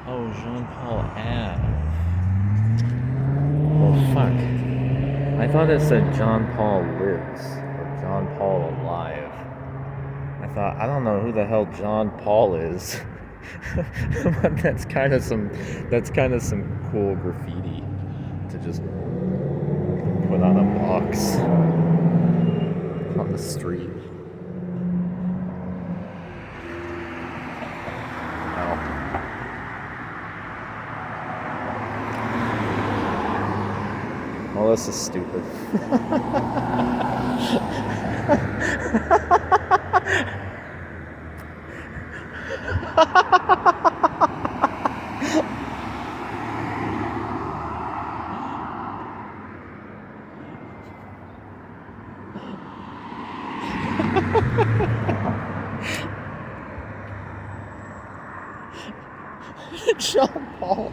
Oh, Jean-Paul Ave. Well, fuck. I thought it said John Paul Lives or John Paul Alive. I thought, I don't know who the hell John Paul is. But that's kind of some cool graffiti to just put on a box on the street. Well, this is stupid. John Paul.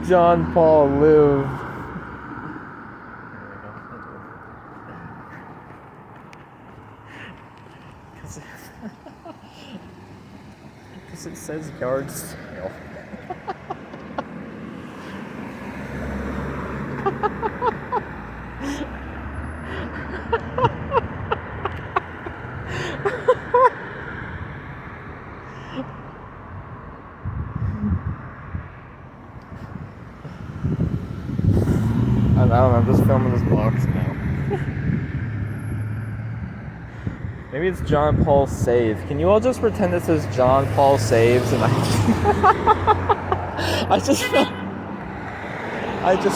John Paul Live. Because it says yard sale. I don't know, I'm just filming this box now. Maybe it's John Paul Save. Can you all just pretend this is John Paul Saves and I just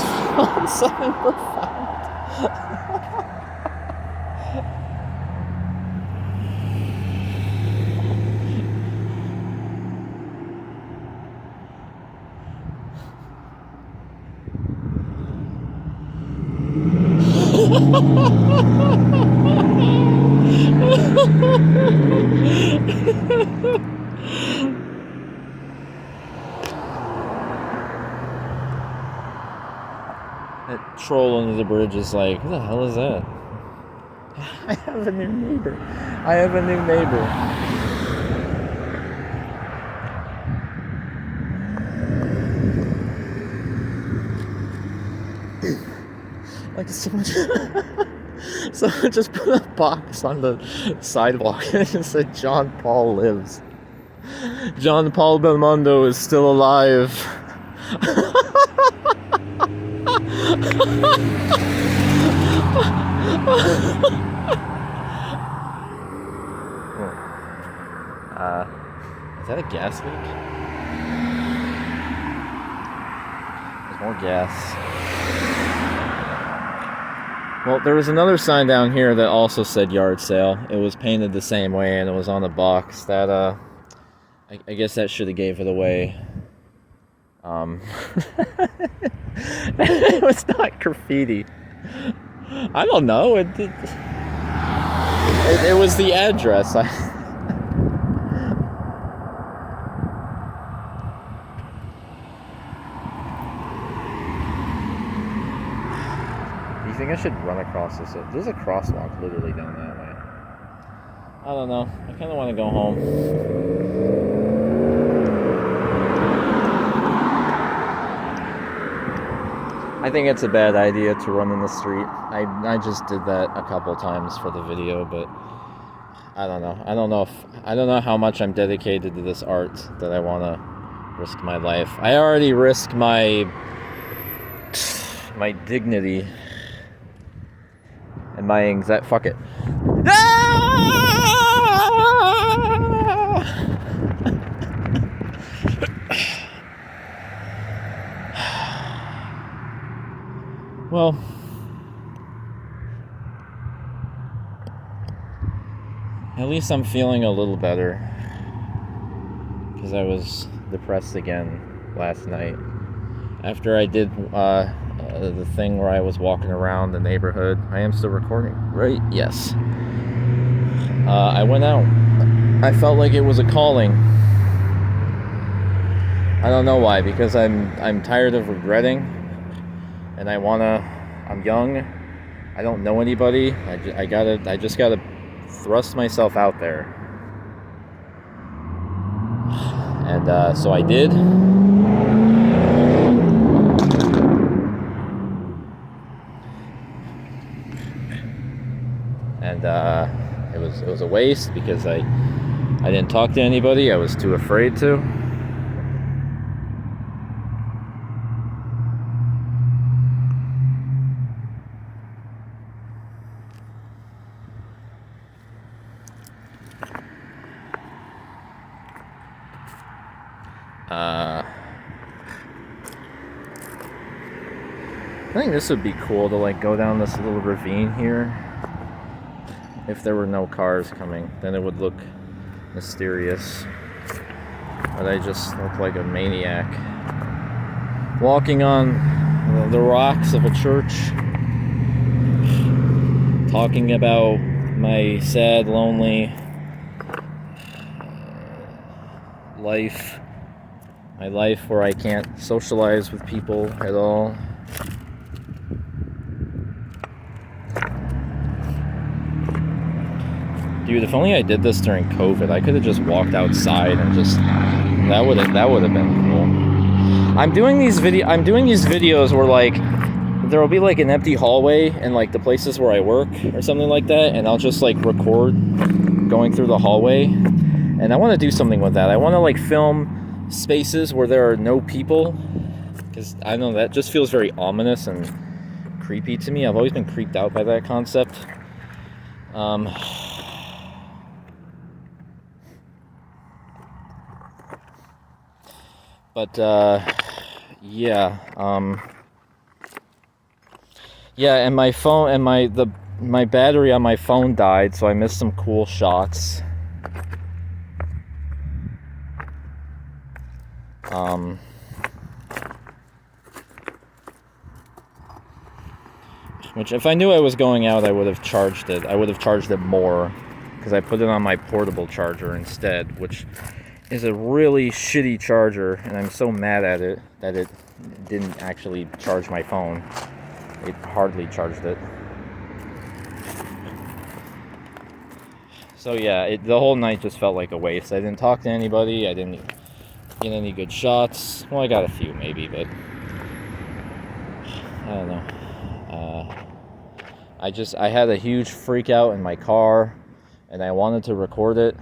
found something profound. That troll under the bridge is like, who the hell is that? I have a new neighbor. Like someone just put a box on the sidewalk and it said John Paul Lives. John Paul Belmondo is still alive. Is that a gas leak? There's more gas. Well, there was another sign down here that also said yard sale. It was painted the same way and it was on the box. That I guess that should have gave it away. It was not graffiti. I don't know. It was the address. You think I should run across this? There's a crosswalk literally down that way. I don't know. I kind of want to go home. I think it's a bad idea to run in the street. I just did that a couple times for the video, but I don't know. I don't know how much I'm dedicated to this art that I want to risk my life. I already risked my dignity and my anxiety. Fuck it. Well, at least I'm feeling a little better, because I was depressed again last night after I did the thing where I was walking around the neighborhood. I am still recording, right? Yes. I went out. I felt like it was a calling. I don't know why, because I'm tired of regretting, and I'm young. I don't know anybody. I just gotta thrust myself out there. And so I did. And it was a waste, because I didn't talk to anybody. I was too afraid to. I think this would be cool to like go down this little ravine here. If there were no cars coming, then it would look mysterious. But I just look like a maniac walking on the rocks of a church, talking about my sad, lonely life. My life where I can't socialize with people at all. Dude, if only I did this during COVID, I could have just walked outside and just that would have been cool. I'm doing these videos where like there will be like an empty hallway in like the places where I work or something like that, and I'll just like record going through the hallway. And I want to do something with that. I want to like film spaces where there are no people, because I know that just feels very ominous and creepy to me. I've always been creeped out by that concept. But yeah, and my phone and my battery on my phone died, so I missed some cool shots. Which, if I knew I was going out, I would have charged it. I would have charged it more, because I put it on my portable charger instead, which is a really shitty charger, and I'm so mad at it that it didn't actually charge my phone. It hardly charged it. So yeah, the whole night just felt like a waste. I didn't talk to anybody. I didn't get any good shots. Well, I got a few maybe, but I don't know. I had a huge freak out in my car, and I wanted to record it,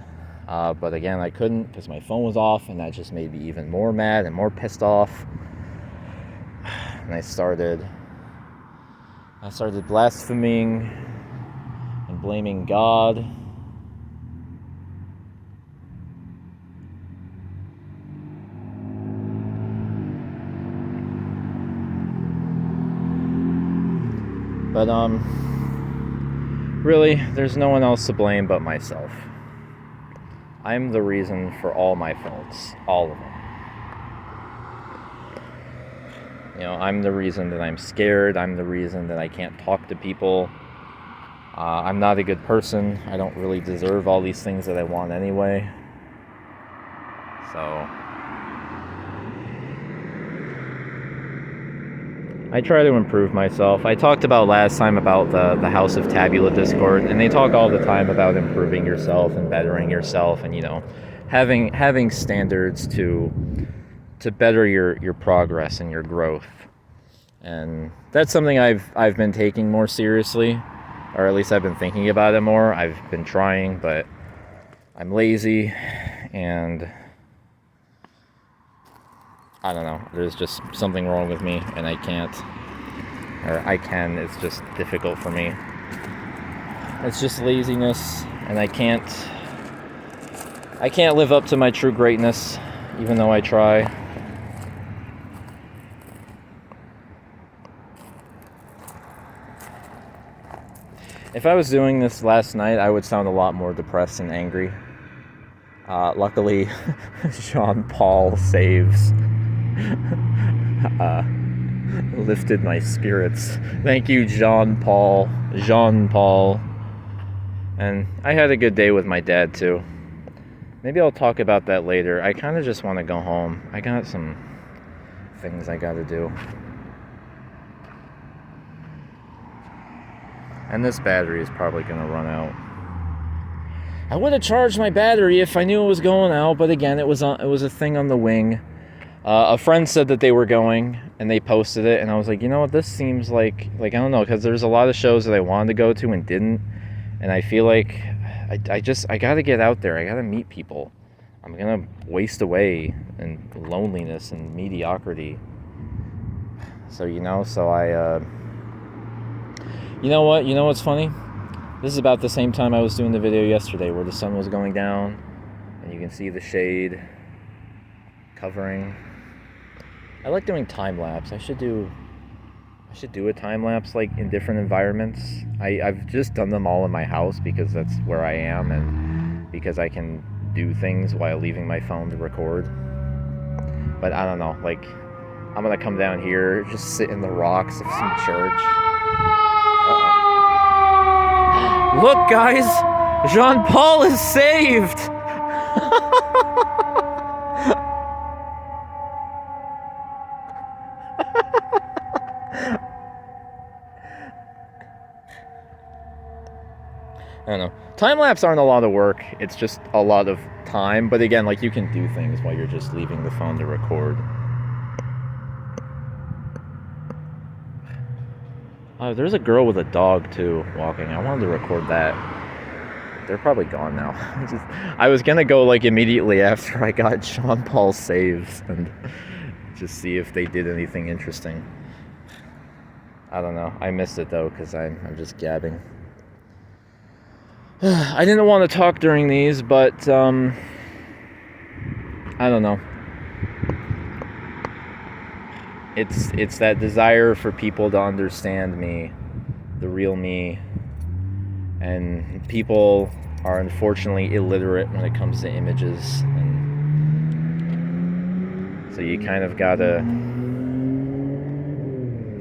but again, I couldn't because my phone was off, and that just made me even more mad and more pissed off. And I started blaspheming and blaming God. But really, there's no one else to blame but myself. I'm the reason for all my faults, all of them. You know, I'm the reason that I'm scared. I'm the reason that I can't talk to people. I'm not a good person. I don't really deserve all these things that I want anyway. So I try to improve myself. I talked about last time about the House of Tabula Discord, and they talk all the time about improving yourself and bettering yourself, and having standards to better your progress and your growth. And that's something I've been taking more seriously, or at least I've been thinking about it more. I've been trying, but I'm lazy, and I don't know. There's just something wrong with me, and I can't. Or I can. It's just difficult for me. It's just laziness, and I can't live up to my true greatness, even though I try. If I was doing this last night, I would sound a lot more depressed and angry. Luckily, Jean Paul saves. Lifted my spirits. Thank you, Jean Paul. And I had a good day with my dad, too. Maybe I'll talk about that later. I kind of just want to go home. I got some things I got to do. And this battery is probably going to run out. I would have charged my battery if I knew it was going out, but again, it was a thing on the wing. A friend said that they were going, and they posted it, and I was like, you know what, this seems like I don't know, because there's a lot of shows that I wanted to go to and didn't, and I feel like I gotta get out there. I gotta meet people. I'm gonna waste away in loneliness and mediocrity. So I you know what? You know what's funny? This is about the same time I was doing the video yesterday where the sun was going down and you can see the shade covering. I like doing time lapse. I should do a time lapse like in different environments. I've just done them all in my house because that's where I am and because I can do things while leaving my phone to record. But I don't know, like I'm gonna come down here, just sit in the rocks of some church. Look, guys, Jean Paul is saved. I don't know. Time-lapse aren't a lot of work. It's just a lot of time. But again, like you can do things while you're just leaving the phone to record. Oh, there's a girl with a dog too walking. I wanted to record that. They're probably gone now. I was gonna go like immediately after I got Jean Paul saves and just see if they did anything interesting. I don't know. I missed it though because I'm just gabbing. I didn't want to talk during these, but I don't know. It's that desire for people to understand me, the real me, and people are unfortunately illiterate when it comes to images, and so you kind of gotta, I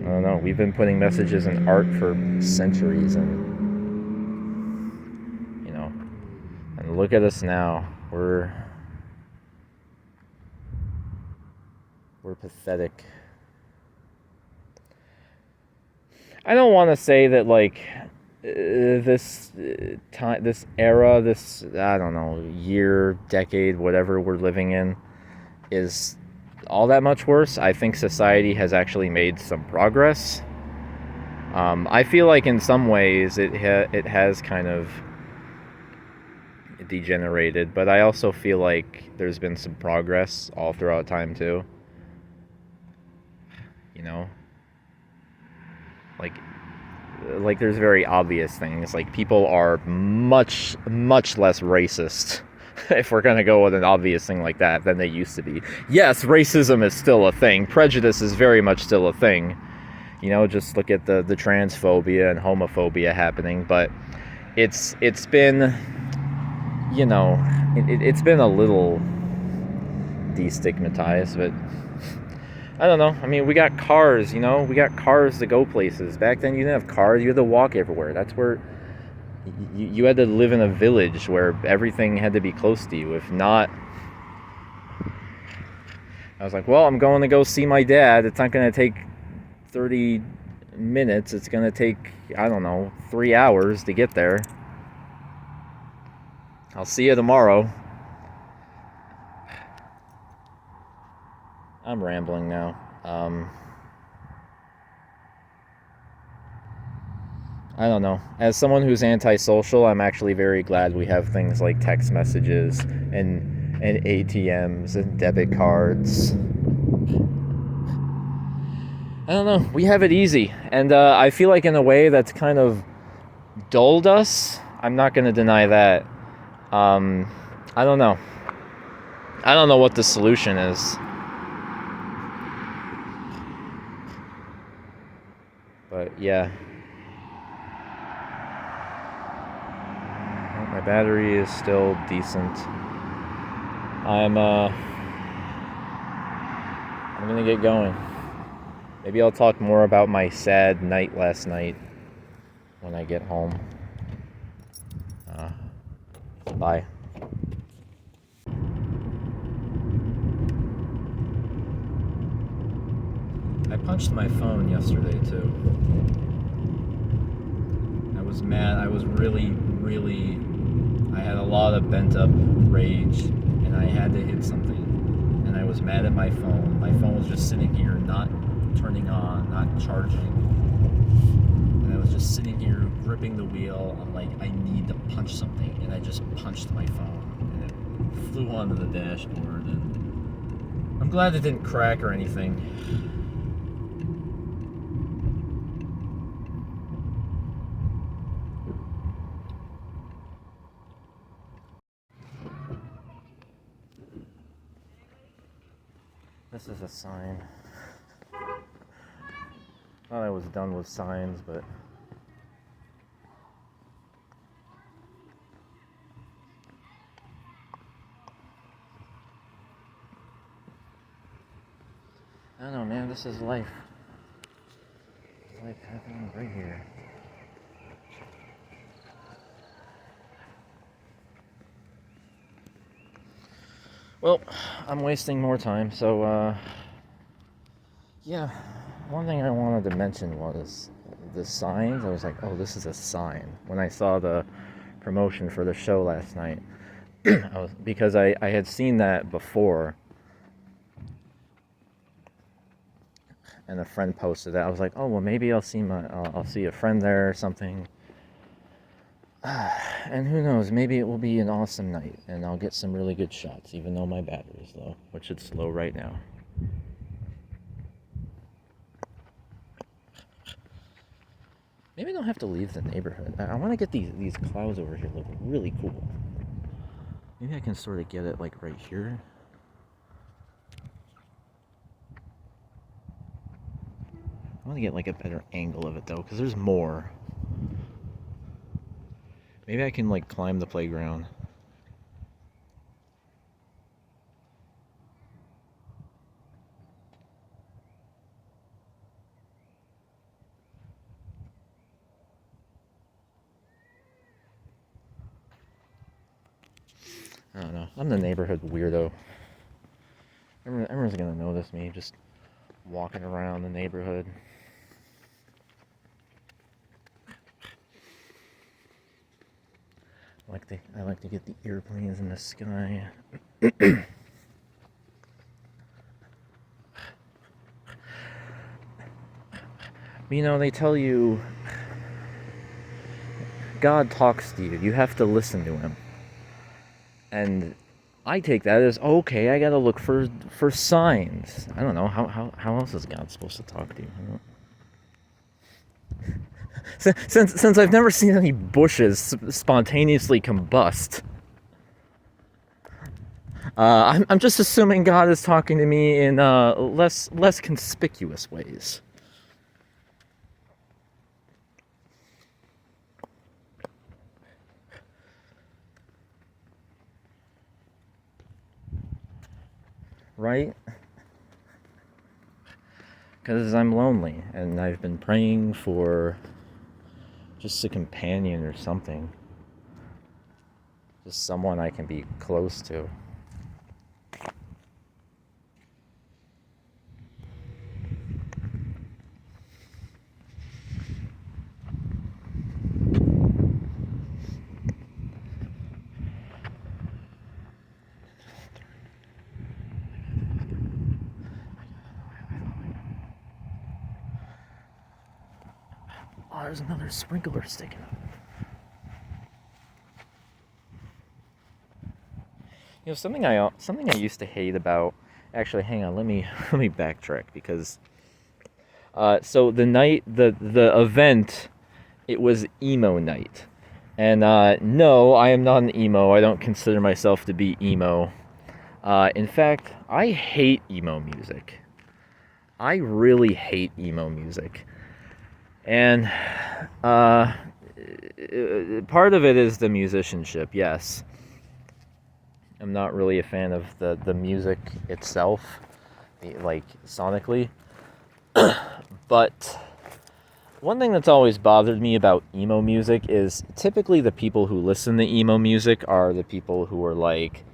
don't know, we've been putting messages in art for centuries, and look at us now. We're pathetic. I don't want to say that like this time, this era, this I don't know, year, decade, whatever we're living in is all that much worse. I think society has actually made some progress. I feel like in some ways it has kind of degenerated, but I also feel like there's been some progress all throughout time too. Like there's very obvious things, like people are much less racist if we're gonna go with an obvious thing like that than they used to be. Yes, racism is still a thing, prejudice is very much still a thing, just look at the transphobia and homophobia happening, but it's been it's been a little destigmatized, but I don't know. I mean, we got cars, we got cars to go places. Back then, you didn't have cars. You had to walk everywhere. That's where you had to live in a village where everything had to be close to you. If not, I was like, well, I'm going to go see my dad. It's not going to take 30 minutes. It's going to take, I don't know, 3 hours to get there. I'll see you tomorrow. I'm rambling now. I don't know. As someone who's antisocial, I'm actually very glad we have things like text messages and ATMs and debit cards. I don't know. We have it easy. And I feel like in a way that's kind of dulled us. I'm not going to deny that. I don't know. I don't know what the solution is. But yeah. My battery is still decent. I'm gonna get going. Maybe I'll talk more about my sad night last night when I get home. Bye. I punched my phone yesterday too. I was mad. I was really I had a lot of bent up rage and I had to hit something. And I was mad at my phone. My phone was just sitting here, not turning on, not charging. And I was just sitting here gripping the wheel. I'm like, I need to punch something. And I just punched my phone. And it flew onto the dashboard. And I'm glad it didn't crack or anything. This is a sign. Thought I was done with signs, but I don't know, man. This is life. Life happening right here. Well, I'm wasting more time, so yeah. One thing I wanted to mention was the signs. I was like, oh, this is a sign. When I saw the promotion for the show last night, because I had seen that before, and a friend posted that. I was like, oh, well, maybe I'll see a friend there or something. And who knows, maybe it will be an awesome night and I'll get some really good shots, even though my battery is low, which it's low right now. Maybe I don't have to leave the neighborhood. I want to get these clouds over here look really cool. Maybe I can sort of get it like right here. I want to get like a better angle of it though, because there's more. Maybe I can like climb the playground. I don't know. I'm the neighborhood weirdo. Everyone's gonna notice me just walking around the neighborhood. I like to get the airplanes in the sky. You know, they tell you God talks to you. You have to listen to him. And I take that as, okay, I gotta look for signs. I don't know, how else is God supposed to talk to you? Since I've never seen any bushes spontaneously combust, I'm just assuming God is talking to me in less conspicuous ways. Right? Because I'm lonely and I've been praying for just a companion or something. Just someone I can be close to. Oh, there's another sprinkler sticking up. You know, something I used to hate about. Actually, hang on. Let me backtrack because. So the event, it was emo night, and no, I am not an emo. I don't consider myself to be emo. In fact, I hate emo music. I really hate emo music. And part of it is the musicianship, yes. I'm not really a fan of the music itself, like sonically. But one thing that's always bothered me about emo music is typically the people who listen to emo music are the people who are like,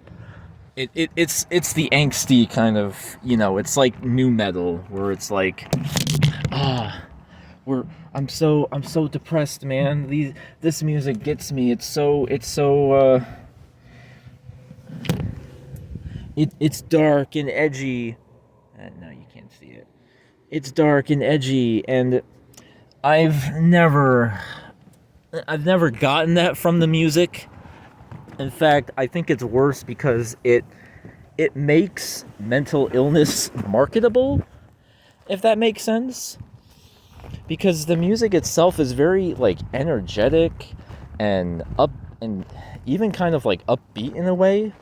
it's the angsty kind of, it's like new metal where it's like, I'm so depressed, man. This music gets me. It's dark and edgy. No, you can't see it. It's dark and edgy, and I've never gotten that from the music. In fact, I think it's worse because it makes mental illness marketable, if that makes sense. Because the music itself is very like energetic and up and even kind of like upbeat in a way.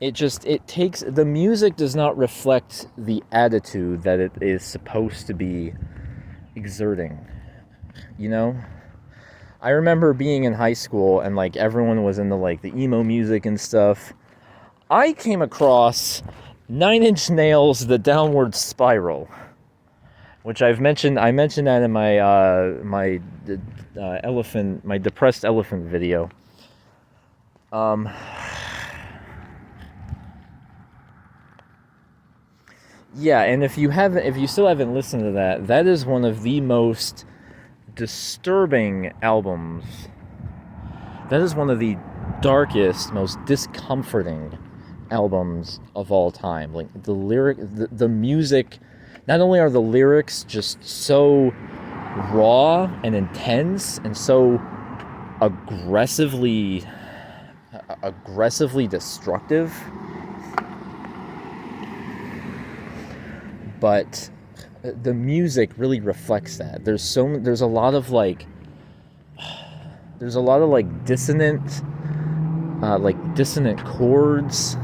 The music does not reflect the attitude that it is supposed to be exerting, I remember being in high school and like everyone was into like the emo music and stuff. I came across 9 Inch Nails' The Downward Spiral, which I mentioned that in my depressed elephant video. Yeah, and if you still haven't listened to that, that is one of the most disturbing albums. That is one of the darkest, most discomforting albums of all time. Like the music, not only are the lyrics just so raw and intense and so aggressively destructive, but the music really reflects that. There's a lot of dissonant chords,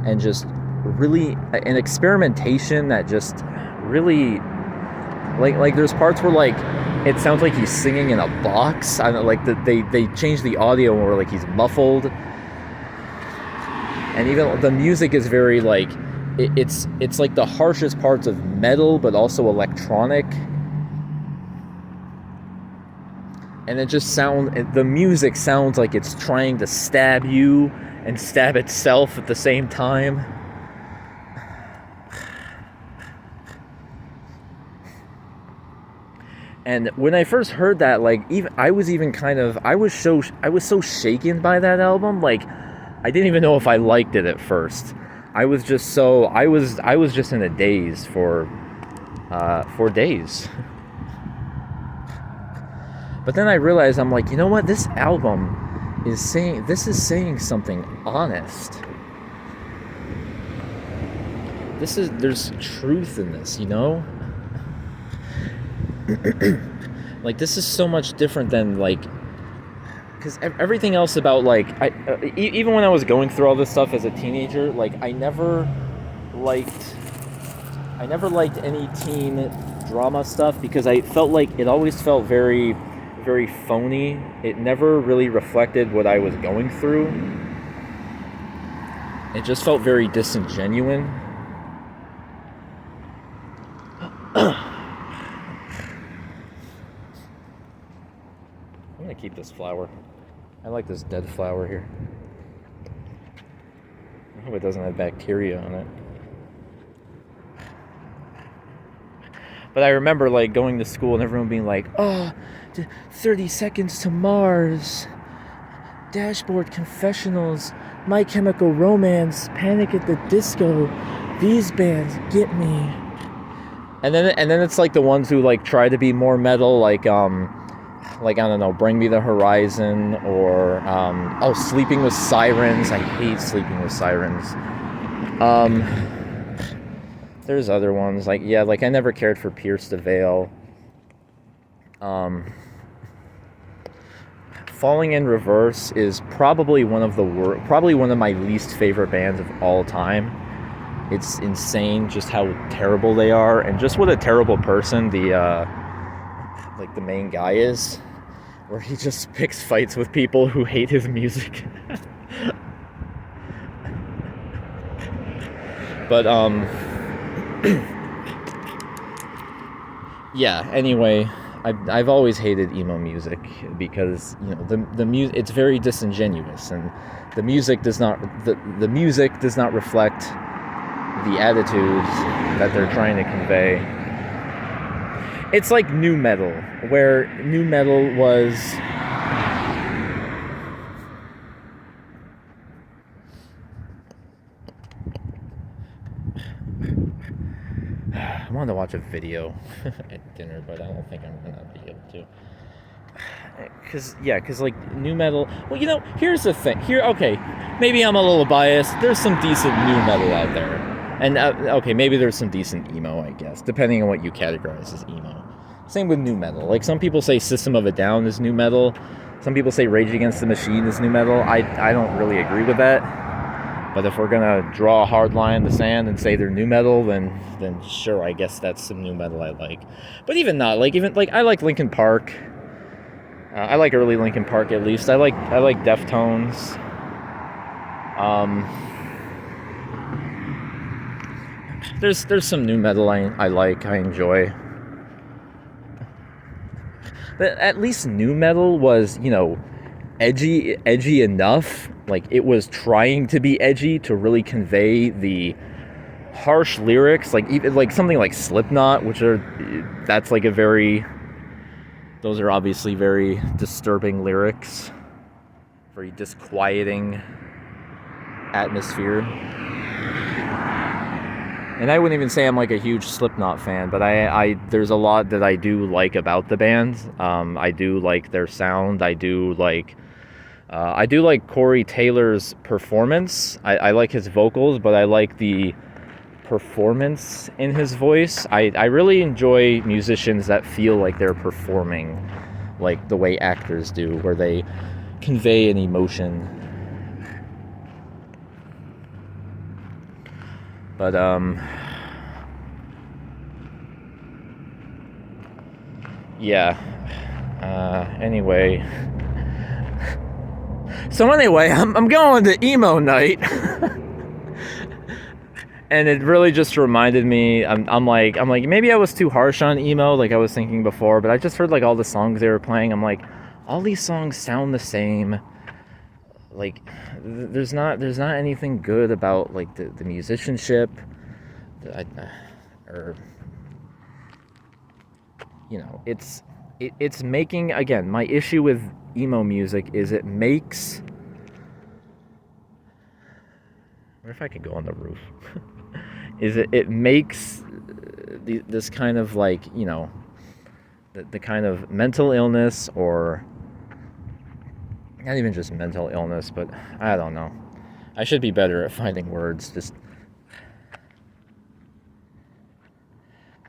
and just really an experimentation that just really like there's parts where like it sounds like he's singing in a box. I don't know, like they changed the audio where like he's muffled, and even the music is very like it's like the harshest parts of metal but also electronic, and the music sounds like it's trying to stab you and stab itself at the same time. And when I first heard that, like, I was so shaken by that album, like I didn't even know if I liked it at first. I was just in a daze for days. But then I realized, I'm like, you know what? This album is saying something honest. There's truth in this, Like, this is so much different than, like, because everything else about, like, even when I was going through all this stuff as a teenager, like, I never liked any teen drama stuff because I felt like it always felt very, very phony. It never really reflected what I was going through. It just felt very disingenuous. I'm gonna keep this flower. I like this dead flower here. I hope it doesn't have bacteria on it. But I remember, like, going to school and everyone being like, 30 seconds to Mars. Dashboard confessionals. My Chemical Romance, Panic at the Disco, these bands get me. And then it's like the ones who like try to be more metal, like I don't know, Bring Me the Horizon, or Sleeping with Sirens. I hate Sleeping with Sirens. There's other ones like I never cared for Pierce the Veil. Falling in Reverse is probably one of my least favorite bands of all time. It's insane just how terrible they are, and just what a terrible person the main guy is, where he just picks fights with people who hate his music. But yeah, anyway, I've always hated emo music because, you know, the music, it's very disingenuous, and the music does not reflect the attitudes that they're trying to convey. It's like nu metal, where nu metal was I wanted to watch a video at dinner, but I don't think I'm gonna be able to. Cause like nu metal. Well, you know, here's the thing. Okay, maybe I'm a little biased. There's some decent nu metal out there, and okay, maybe there's some decent emo, I guess, depending on what you categorize as emo. Same with nu metal. Like, some people say System of a Down is nu metal. Some people say Rage Against the Machine is nu metal. I don't really agree with that. But if we're gonna draw a hard line in the sand and say they're nu metal, then sure, I guess that's some nu metal I like. But even not, I like Linkin Park. I like early Linkin Park, at least. I like Deftones. There's some nu metal I like, I enjoy. But at least nu metal was, you know, edgy enough. Like, it was trying to be edgy to really convey the harsh lyrics, like even like something like Slipknot, those are obviously very disturbing lyrics, very disquieting atmosphere. And I wouldn't even say I'm like a huge Slipknot fan, but I there's a lot that I do like about the band. I do like their sound. I do like Corey Taylor's performance. I like his vocals, but I like the performance in his voice. I really enjoy musicians that feel like they're performing like the way actors do, where they convey an emotion. But anyway. So anyway, I'm going to emo night. And it really just reminded me, I'm like, maybe I was too harsh on emo, like I was thinking before, but I just heard like all the songs they were playing. I'm like, all these songs sound the same. Like, there's not anything good about like the musicianship, or, you know, it's making, again, my issue with emo music is it makes, what if I could go on the roof? Is it makes this kind of, like, you know, the kind of mental illness, or not even just mental illness, but I don't know. I should be better at finding words. Just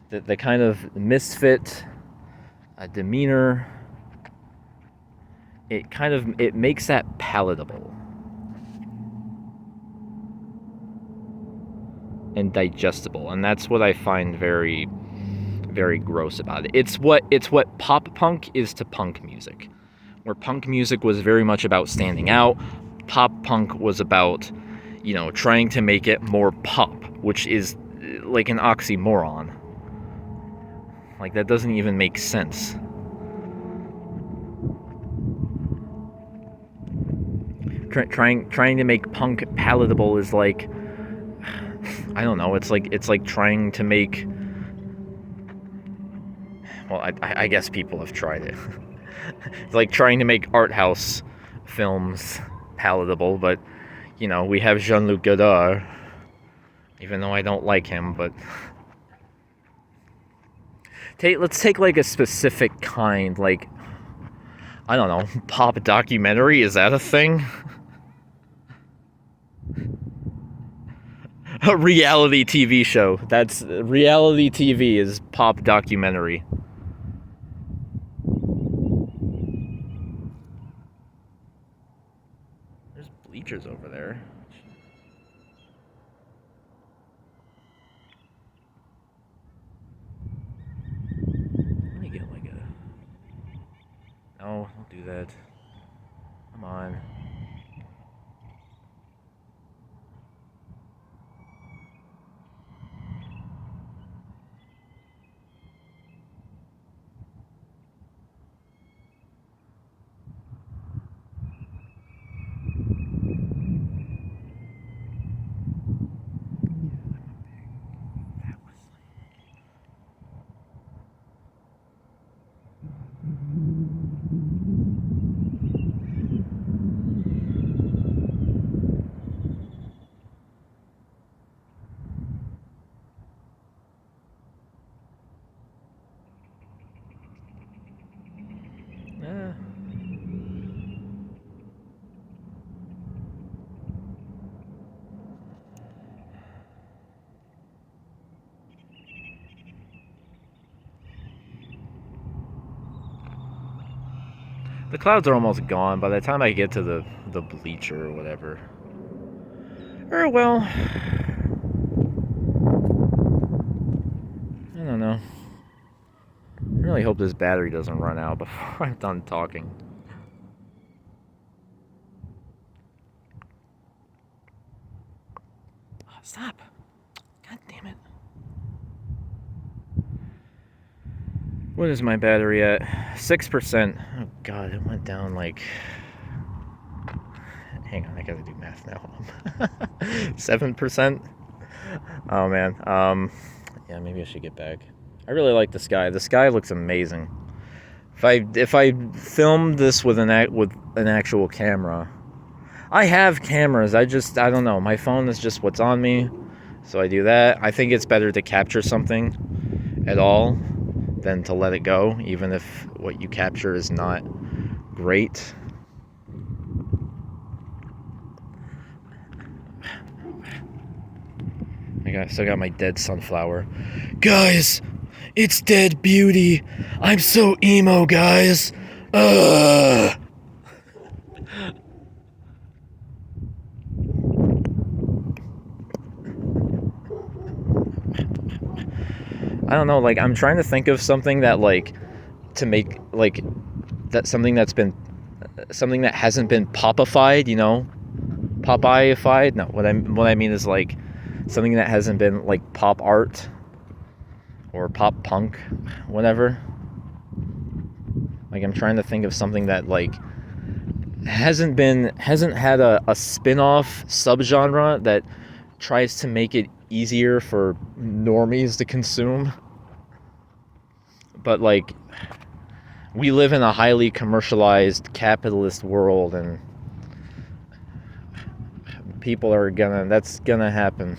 the kind of misfit demeanor. It makes that palatable and digestible, and that's what I find very, very gross about it. It's what pop punk is to punk music, where punk music was very much about standing out. Pop punk was about, you know, trying to make it more pop, which is like an oxymoron. Like, that doesn't even make sense. Trying to make punk palatable is like, I don't know, it's like trying to make, well, I guess people have tried it. It's like trying to make art house films palatable, but, you know, we have Jean-Luc Godard, even though I don't like him, but let's take like a specific kind, like, I don't know, pop documentary, is that a thing? A reality TV show. That's reality TV is pop documentary. There's bleachers over there. Let me get like a... No, don't do that. Come on. The clouds are almost gone by the time I get to the bleacher or whatever. Or, well, I don't know. I really hope this battery doesn't run out before I'm done talking. Oh, stop. God damn it. What is my battery at? 6%. Oh god, it went down like... Hang on, I gotta do math now. 7%? Oh man. Yeah, maybe I should get back. I really like the sky. The sky looks amazing. If I filmed this with an actual camera... I have cameras, I don't know. My phone is just what's on me. So I do that. I think it's better to capture something at all than to let it go, even if what you capture is not great. I still got my dead sunflower. Guys, it's dead beauty. I'm so emo, guys. Ugh. I don't know, like, I'm trying to think of something that, like, to make, like, that something that hasn't been popified, you know? Popeye-ified? No, what I mean is, like, something that hasn't been, like, pop art or pop punk, whatever. Like, I'm trying to think of something that, like, hasn't had a spin-off subgenre that tries to make it easier for normies to consume. But, like, we live in a highly commercialized capitalist world, and people are that's gonna happen.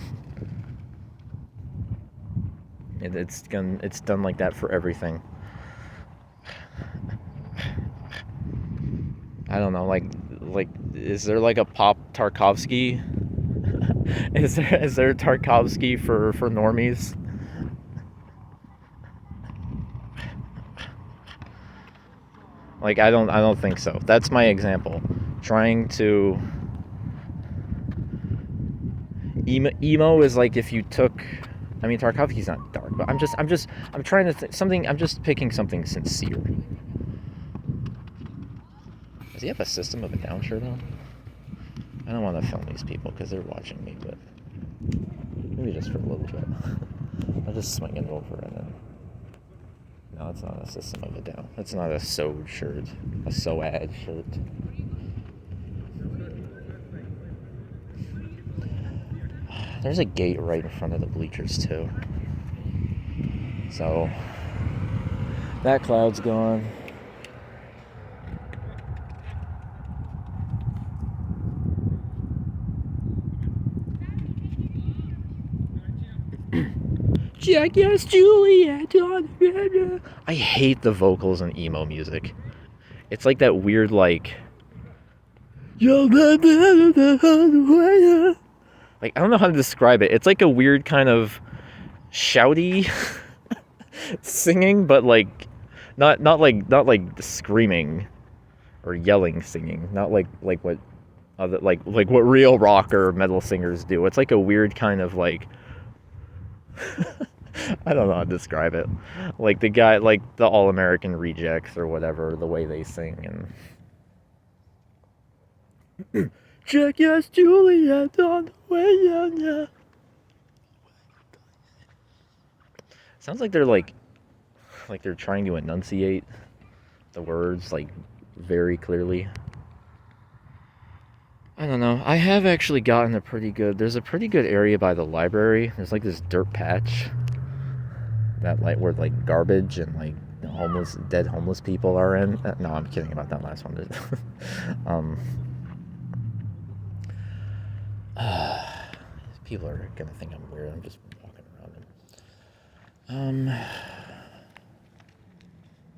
It's done like that for everything. I don't know, like, is there like a pop Tarkovsky? is there Tarkovsky for normies? Like, I don't think so. That's my example. Trying to... Emo is like if you took... I mean, Tarkovsky's not dark, but I'm trying to I'm just picking something sincere. Does he have a System of a Down shirt on? I don't want to film these people because they're watching me, but maybe just for a little bit. I'll just swing it over and then... No, it's not a System of a Down. It's not a SOAD shirt. A SOAD shirt. There's a gate right in front of the bleachers, too. So, that cloud's gone. Jackass Juliet. I hate the vocals in emo music. It's like that weird, like I don't know how to describe it. It's like a weird kind of shouty singing, but like not like screaming or yelling singing. Not like what other like what real rock or metal singers do. It's like a weird kind of like I don't know how to describe it. Like the guy, like the All American Rejects or whatever, the way they sing and Jackass Juliet on the way, yeah. Sounds like they're like they're trying to enunciate the words like very clearly. I don't know. I have actually gotten there's a pretty good area by the library. There's like this dirt patch that like where like garbage and like dead homeless people are in. No, I'm kidding about that last one. People are gonna think I'm weird. I'm just walking around them.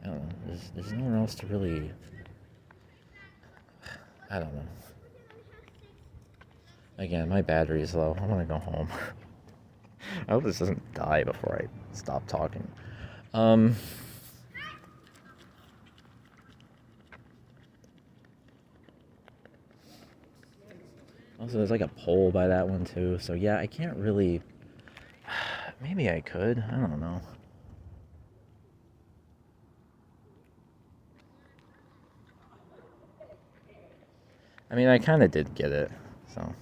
I don't know. There's nowhere else to really. I don't know. Again, my battery is low. I want to go home. I hope this doesn't die before I stop talking. Also, there's like a pole by that one too. So yeah, I can't really. Maybe I could. I don't know. I mean, I kind of did get it. So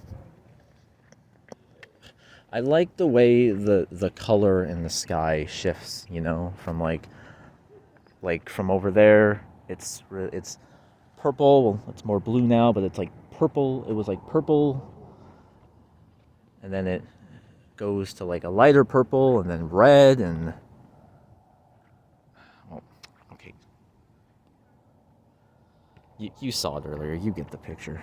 I like the way the color in the sky shifts. You know, from like from over there, it's purple. Well, it's more blue now, but it's like purple. It was like purple, and then it goes to like a lighter purple, and then red, and well, okay. You saw it earlier. You get the picture.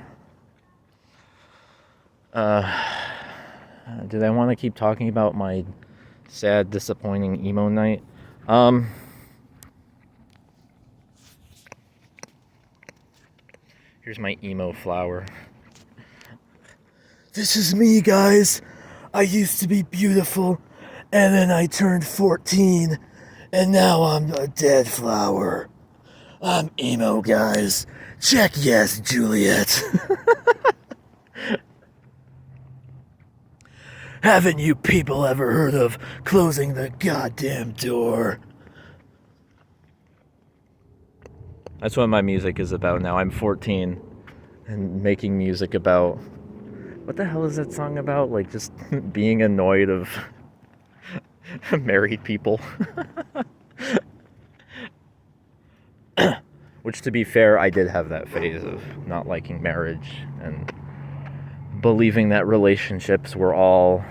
Did I want to keep talking about my sad, disappointing emo night? Here's my emo flower. This is me, guys. I used to be beautiful, and then I turned 14, and now I'm a dead flower. I'm emo, guys. Check yes, Juliet. Haven't you people ever heard of closing the goddamn door? That's what my music is about now. I'm 14 and making music about... What the hell is that song about? Like just being annoyed of married people. Which, to be fair, I did have that phase of not liking marriage and believing that relationships were all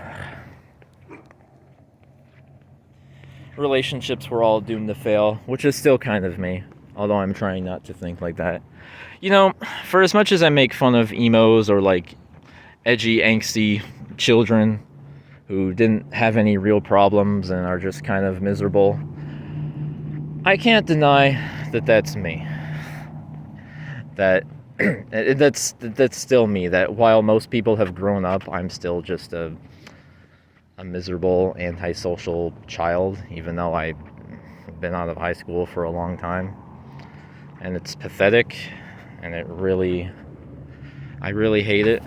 doomed to fail, which is still kind of me, although I'm trying not to think like that. You know, for as much as I make fun of emos or like edgy, angsty children who didn't have any real problems and are just kind of miserable, I can't deny that that's me. That's still me. That while most people have grown up, I'm still just a miserable, antisocial child, even though I've been out of high school for a long time. And it's pathetic, and I really hate it.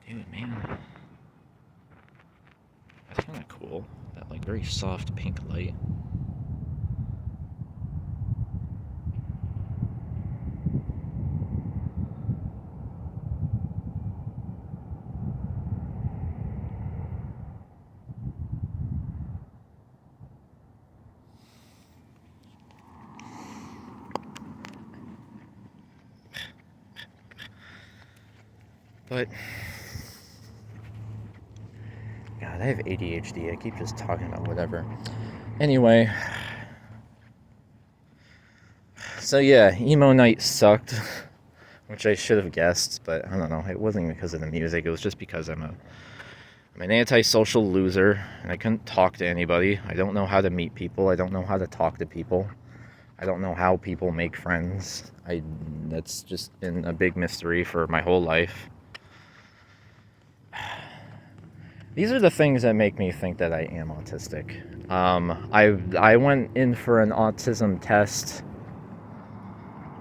Dude, man. That's kind of cool. That, like, very soft pink light. But, God, I have ADHD. I keep just talking about whatever. Anyway, So yeah, emo night sucked, which I should have guessed, but I don't know. It wasn't even because of the music. It was just because I'm an antisocial loser, and I couldn't talk to anybody. I don't know how to meet people. I don't know how to talk to people. I don't know how people make friends. That's just been a big mystery for my whole life. These are the things that make me think that I am autistic. I went in for an autism test.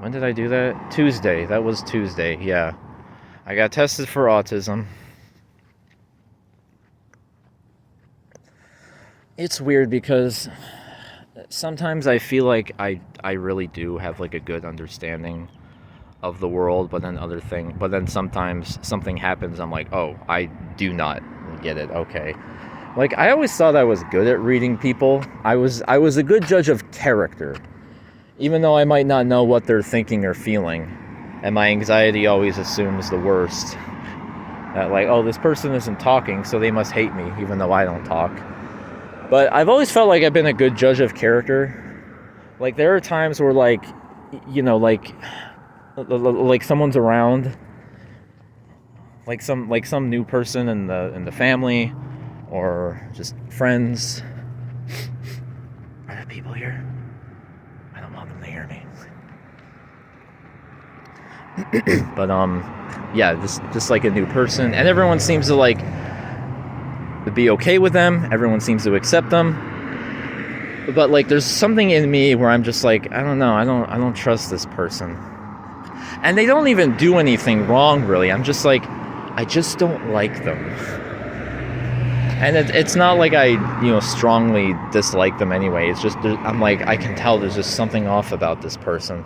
When did I do that? Tuesday. That was Tuesday, yeah. I got tested for autism. It's weird because sometimes I feel like I really do have like a good understanding of the world, but then sometimes something happens, I'm like, oh, I do not get it. Okay. Like, I always thought I was good at reading people. I was a good judge of character, even though I might not know what they're thinking or feeling. And my anxiety always assumes the worst. That like, oh, this person isn't talking, so they must hate me, even though I don't talk. But I've always felt like I've been a good judge of character. Like, there are times where, like, you know, like someone's around, like some new person in the family, or just friends. Are there people here? I don't want them to hear me. But yeah, just like a new person, and everyone seems to like to be okay with them. Everyone seems to accept them. But like, there's something in me where I'm just like, I don't know, I don't trust this person. And they don't even do anything wrong, really. I'm just like, I just don't like them. And it's not like I, strongly dislike them anyway. It's just, I'm like, I can tell there's just something off about this person.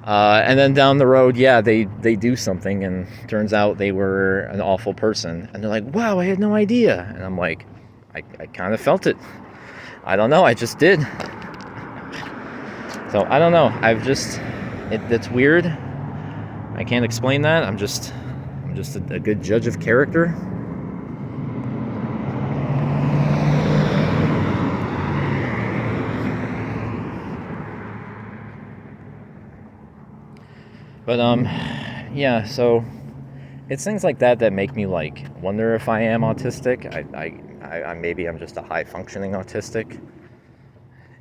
And then down the road, yeah, they do something, and turns out they were an awful person. And they're like, wow, I had no idea. And I'm like, I kind of felt it. I don't know, I just did. So, I don't know. It's weird. I can't explain that. I'm just a good judge of character. But yeah, so it's things like that make me like wonder if I am autistic. I maybe I'm just a high functioning autistic.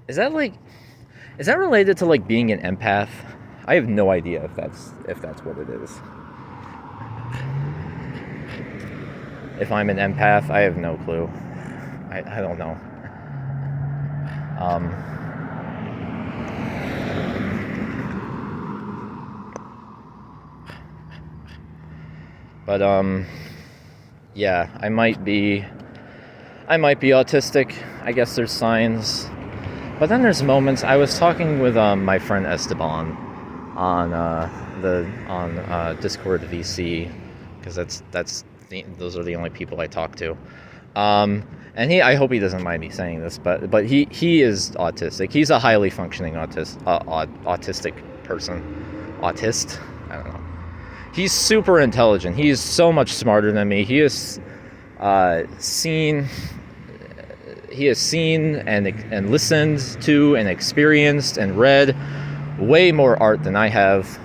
Is that related to like being an empath? I have no idea if that's what it is. If I'm an empath, I have no clue. I don't know. But yeah, I might be autistic. I guess there's signs. But then there's moments. I was talking with my friend Esteban on Discord VC, because those are the only people I talk to. And I hope he doesn't mind me saying this, but he is autistic. He's a highly functioning autistic person. Autist? I don't know. He's super intelligent. He's so much smarter than me. He has seen and listened to and experienced and read way more art than I have.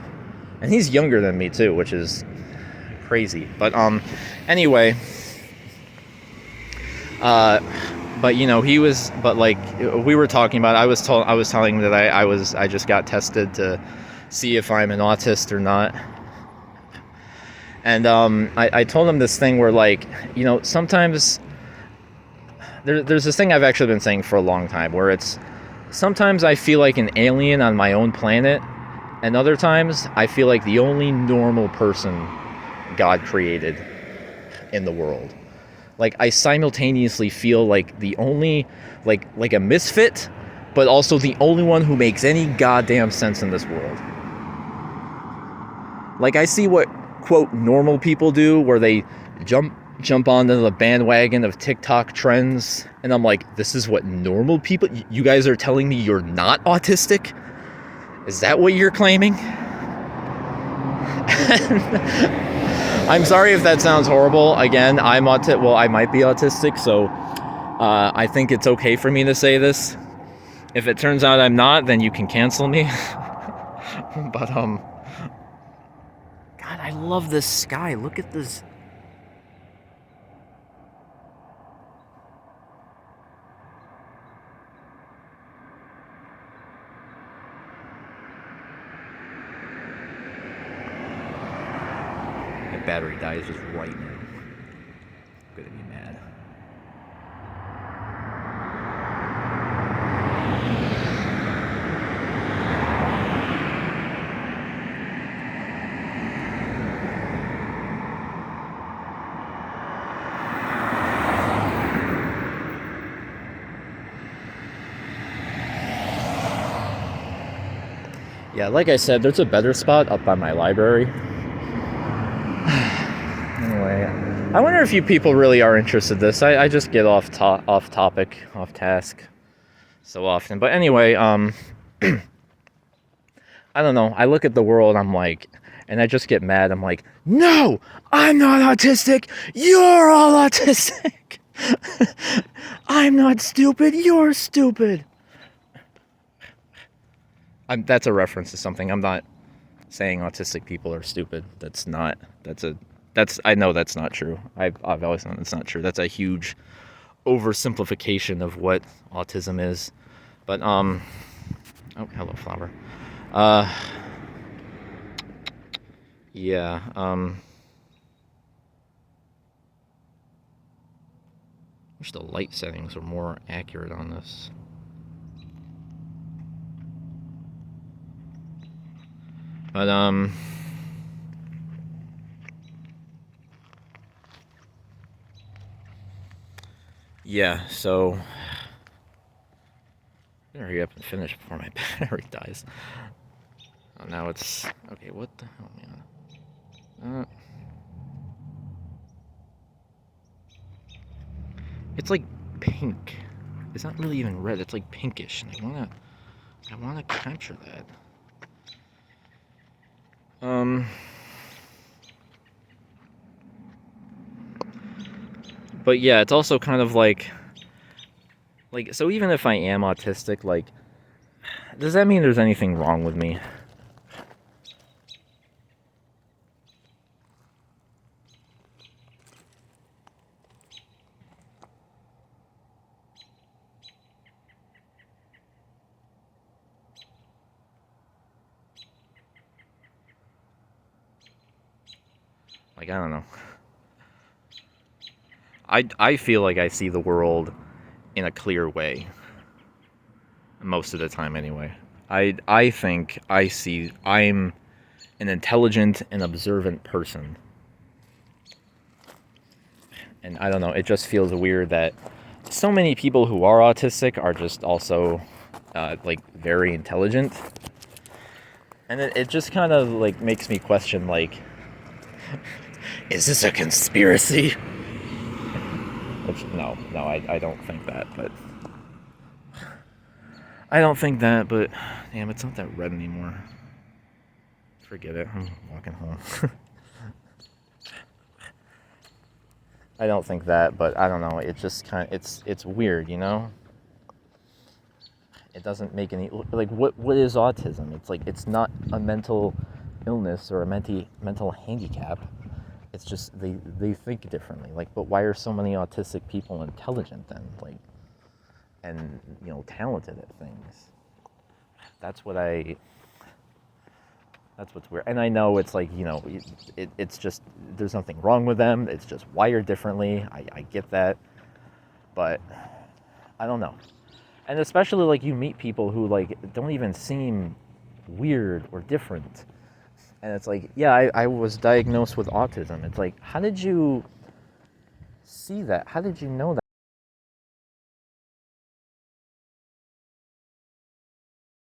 And he's younger than me too, which is crazy. But anyway, but we were talking about, I was telling him that I just got tested to see if I'm an autist or not. And I told him this thing where, like, sometimes there's this thing I've actually been saying for a long time, where it's sometimes I feel like an alien on my own planet, and other times I feel like the only normal person God created in the world. Like, I simultaneously feel like the only, like a misfit, but also the only one who makes any goddamn sense in this world. Like, I see what, quote, normal people do, where they jump onto the bandwagon of TikTok trends, and I'm like, this is what normal people... You guys are telling me you're not autistic? Is that what you're claiming? I'm sorry if that sounds horrible. Again, I might be autistic, so I think it's okay for me to say this. If it turns out I'm not, then you can cancel me. But God, I love this sky. Look at this. My battery dies just right now. I'm gonna be mad. Yeah, like I said, there's a better spot up by my library. Anyway, I wonder if you people really are interested in this. I just get off topic, off task so often. But anyway, I don't know. I look at the world, I'm like, and I just get mad. I'm like, no, I'm not autistic. You're all autistic. I'm not stupid. You're stupid. That's a reference to something. I'm not saying autistic people are stupid. I know that's not true. I've always known it's not true. That's a huge oversimplification of what autism is. But oh, hello, flower. Yeah. Wish the light settings were more accurate on this. But yeah, so hurry up and finish before my battery dies. Oh, now it's okay. What the hell, man? It's like pink. It's not really even red. It's like pinkish, and I wanna capture that. But yeah, it's also kind of like so even if I am autistic, like, does that mean there's anything wrong with me? Like, I don't know. I feel like I see the world in a clear way. Most of the time, anyway. I think I'm an intelligent and observant person. And I don't know, it just feels weird that so many people who are autistic are just also like very intelligent. And it just kind of like makes me question, like, is this a conspiracy? Which, no, I don't think that, but damn, it's not that red anymore. Forget it, I'm walking home. I don't think that, but I don't know, it just kind of, it's weird, you know? It doesn't make any, like, what is autism? It's like, it's not a mental illness or a mental handicap. It's just they think differently. Like, but why are so many autistic people intelligent then? Like, and, you know, talented at things. That's what's weird. And I know it's like, you know, it's just, there's nothing wrong with them. It's just wired differently. I get that. But I don't know. And especially, like, you meet people who, like, don't even seem weird or different. And it's like, yeah, I was diagnosed with autism. It's like, how did you see that? How did you know